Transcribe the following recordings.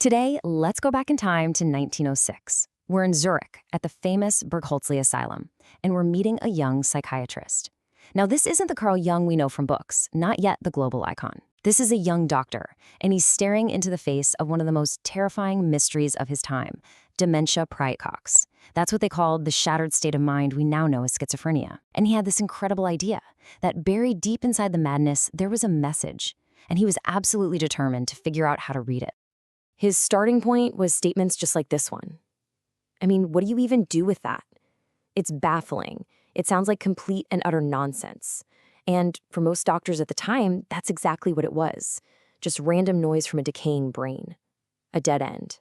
Today, let's go back in time to 1906. We're in Zurich at the famous Burgholzli Asylum, and we're meeting a young psychiatrist. Now, this isn't the Carl Jung we know from books, not yet the global icon. This is a young doctor, and he's staring into the face of one of the most terrifying mysteries of his time, Dementia Praecox. That's what they called the shattered state of mind we now know as schizophrenia. And he had this incredible idea that buried deep inside the madness, there was a message, and he was absolutely determined to figure out how to read it. His starting point was statements just like this one. I mean, what do you even do with that? It's baffling. It sounds like complete and utter nonsense. And for most doctors at the time, that's exactly what it was. Just random noise from a decaying brain. A dead end.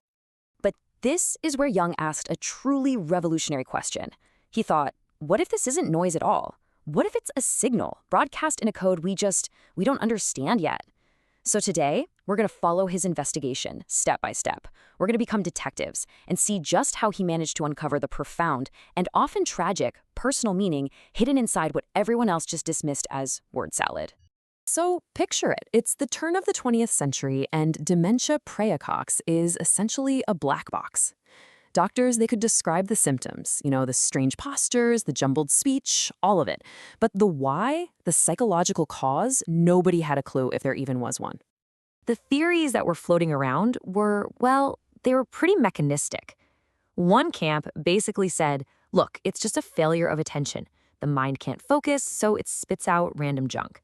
But this is where Jung asked a truly revolutionary question. He thought, what if this isn't noise at all? What if it's a signal broadcast in a code we don't understand yet? So today, we're going to follow his investigation step by step. We're going to become detectives and see just how he managed to uncover the profound and often tragic personal meaning hidden inside what everyone else just dismissed as word salad. So picture it. It's the turn of the 20th century, and Dementia Praecox is essentially a black box. Doctors, they could describe the symptoms, the strange postures, the jumbled speech, all of it. But the why, the psychological cause, nobody had a clue if there even was one. The theories that were floating around were, they were pretty mechanistic. One camp basically said, look, it's just a failure of attention. The mind can't focus, so it spits out random junk.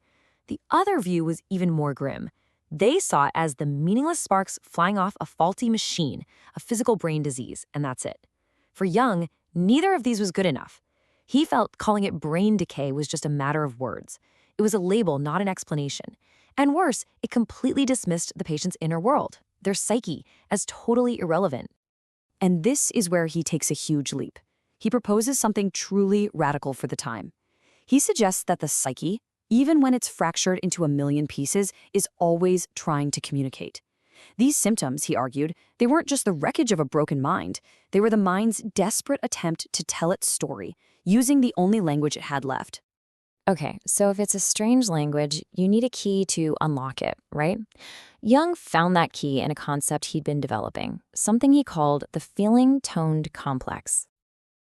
The other view was even more grim. They saw it as the meaningless sparks flying off a faulty machine, a physical brain disease, and that's it. For Jung, neither of these was good enough. He felt calling it brain decay was just a matter of words. It was a label, not an explanation. And worse, it completely dismissed the patient's inner world, their psyche, as totally irrelevant. And this is where he takes a huge leap. He proposes something truly radical for the time. He suggests that the psyche, even when it's fractured into a million pieces, is always trying to communicate. These symptoms, he argued, they weren't just the wreckage of a broken mind. They were the mind's desperate attempt to tell its story, using the only language it had left. Okay, so if it's a strange language, you need a key to unlock it, right? Jung found that key in a concept he'd been developing, something he called the feeling-toned complex.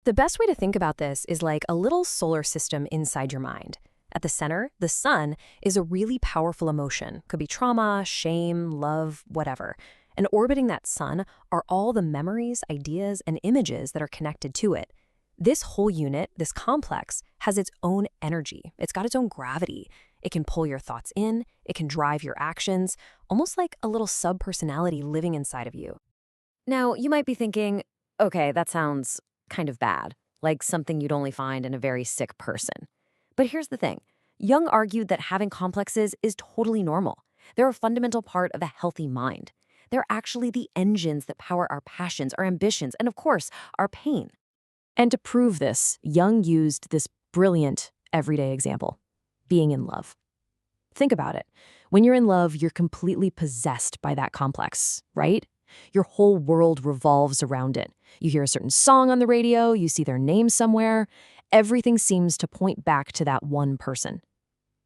The best way to think about this is like a little solar system inside your mind. At the center, the sun, is a really powerful emotion. Could be trauma, shame, love, whatever. And orbiting that sun are all the memories, ideas, and images that are connected to it. This whole unit, this complex, has its own energy. It's got its own gravity. It can pull your thoughts in. It can drive your actions, almost like a little sub-personality living inside of you. Now, you might be thinking, okay, that sounds kind of bad, like something you'd only find in a very sick person. But here's the thing. Jung argued that having complexes is totally normal. They're a fundamental part of a healthy mind. They're actually the engines that power our passions, our ambitions, and of course, our pain. And to prove this, Jung used this brilliant, everyday example, being in love. Think about it. When you're in love, you're completely possessed by that complex, right? Your whole world revolves around it. You hear a certain song on the radio, you see their name somewhere. Everything seems to point back to that one person.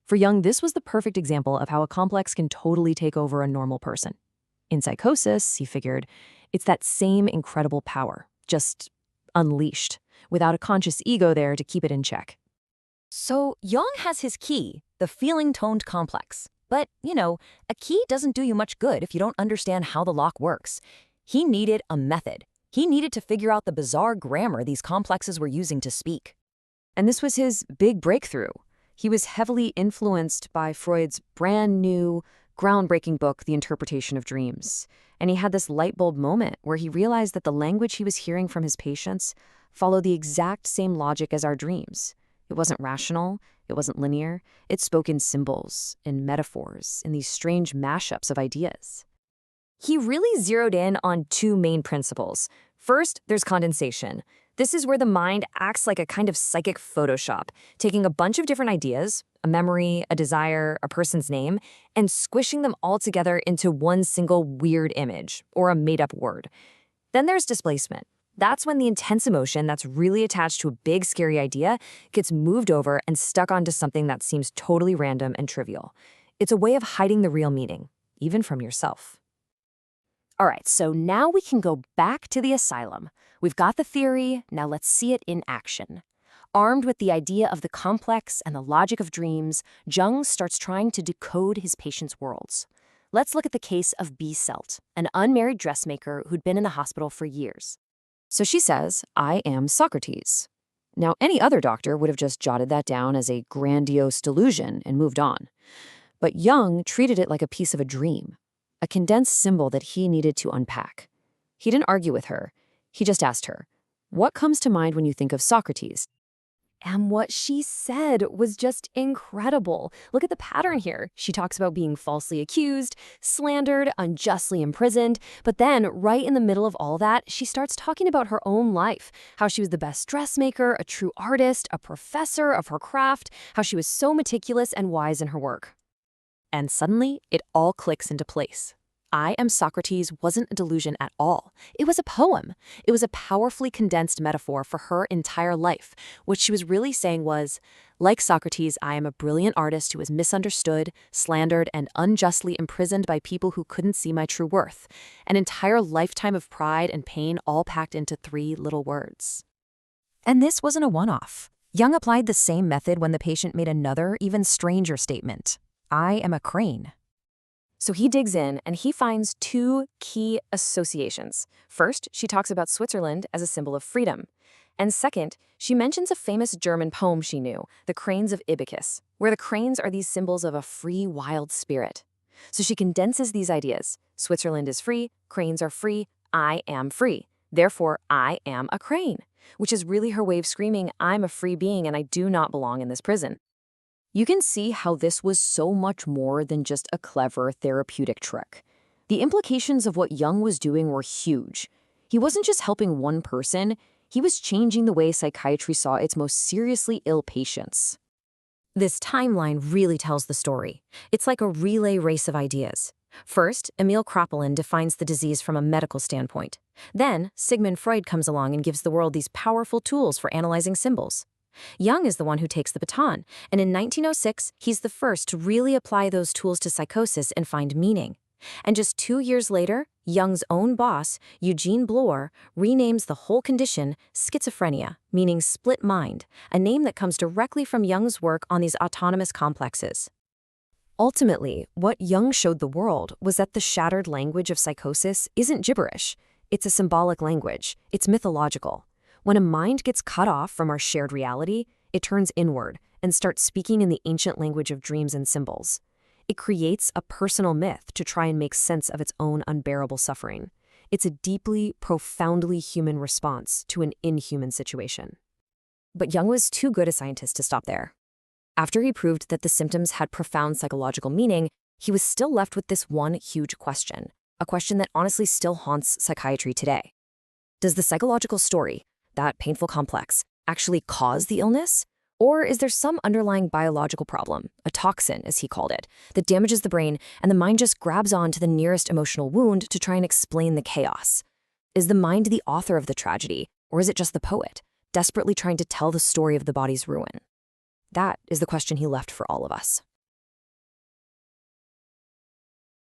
For Jung, this was the perfect example of how a complex can totally take over a normal person. In psychosis, he figured, it's that same incredible power, just unleashed, without a conscious ego there to keep it in check. So Jung has his key, the feeling-toned complex. But, a key doesn't do you much good if you don't understand how the lock works. He needed a method. He needed to figure out the bizarre grammar these complexes were using to speak. And this was his big breakthrough. He was heavily influenced by Freud's brand new, groundbreaking book, The Interpretation of Dreams. And he had this light bulb moment where he realized that the language he was hearing from his patients followed the exact same logic as our dreams. It wasn't rational, it wasn't linear, it spoke in symbols, in metaphors, in these strange mashups of ideas. He really zeroed in on two main principles. First, there's condensation. This is where the mind acts like a kind of psychic Photoshop, taking a bunch of different ideas, a memory, a desire, a person's name, and squishing them all together into one single weird image, or a made-up word. Then there's displacement. That's when the intense emotion that's really attached to a big, scary idea gets moved over and stuck onto something that seems totally random and trivial. It's a way of hiding the real meaning, even from yourself. All right, so now we can go back to the asylum. We've got the theory, now let's see it in action. Armed with the idea of the complex and the logic of dreams, Jung starts trying to decode his patients' worlds. Let's look at the case of B. Selt, an unmarried dressmaker who'd been in the hospital for years. So she says, "I am Socrates." Now, any other doctor would have just jotted that down as a grandiose delusion and moved on. But Jung treated it like a piece of a dream, a condensed symbol that he needed to unpack. He didn't argue with her. He just asked her, "What comes to mind when you think of Socrates?" And what she said was just incredible. Look at the pattern here. She talks about being falsely accused, slandered, unjustly imprisoned, but then right in the middle of all that, she starts talking about her own life, how she was the best dressmaker, a true artist, a professor of her craft, how she was so meticulous and wise in her work. And suddenly, it all clicks into place. I Am Socrates wasn't a delusion at all. It was a poem. It was a powerfully condensed metaphor for her entire life. What she was really saying was, like Socrates, I am a brilliant artist who was misunderstood, slandered, and unjustly imprisoned by people who couldn't see my true worth. An entire lifetime of pride and pain all packed into 3 little words. And this wasn't a one-off. Jung applied the same method when the patient made another, even stranger statement. I am a crane. So he digs in and he finds 2 key associations. First, she talks about Switzerland as a symbol of freedom. And second, she mentions a famous German poem she knew, The Cranes of Ibycus, where the cranes are these symbols of a free, wild spirit. So she condenses these ideas. Switzerland is free, cranes are free, I am free. Therefore, I am a crane, which is really her way of screaming, I'm a free being and I do not belong in this prison. You can see how this was so much more than just a clever therapeutic trick. The implications of what Jung was doing were huge. He wasn't just helping one person, he was changing the way psychiatry saw its most seriously ill patients. This timeline really tells the story. It's like a relay race of ideas. First, Emil Kraepelin defines the disease from a medical standpoint. Then, Sigmund Freud comes along and gives the world these powerful tools for analyzing symbols. Jung is the one who takes the baton, and in 1906, he's the first to really apply those tools to psychosis and find meaning. And just 2 years later, Jung's own boss, Eugene Bloor, renames the whole condition schizophrenia, meaning split mind, a name that comes directly from Jung's work on these autonomous complexes. Ultimately, what Jung showed the world was that the shattered language of psychosis isn't gibberish. It's a symbolic language. It's mythological. When a mind gets cut off from our shared reality, it turns inward and starts speaking in the ancient language of dreams and symbols. It creates a personal myth to try and make sense of its own unbearable suffering. It's a deeply, profoundly human response to an inhuman situation. But Jung was too good a scientist to stop there. After he proved that the symptoms had profound psychological meaning, he was still left with this one huge question, a question that honestly still haunts psychiatry today. Does the psychological story, that painful complex, actually cause the illness? Or is there some underlying biological problem, a toxin, as he called it, that damages the brain and the mind just grabs on to the nearest emotional wound to try and explain the chaos? Is the mind the author of the tragedy, or is it just the poet, desperately trying to tell the story of the body's ruin? That is the question he left for all of us.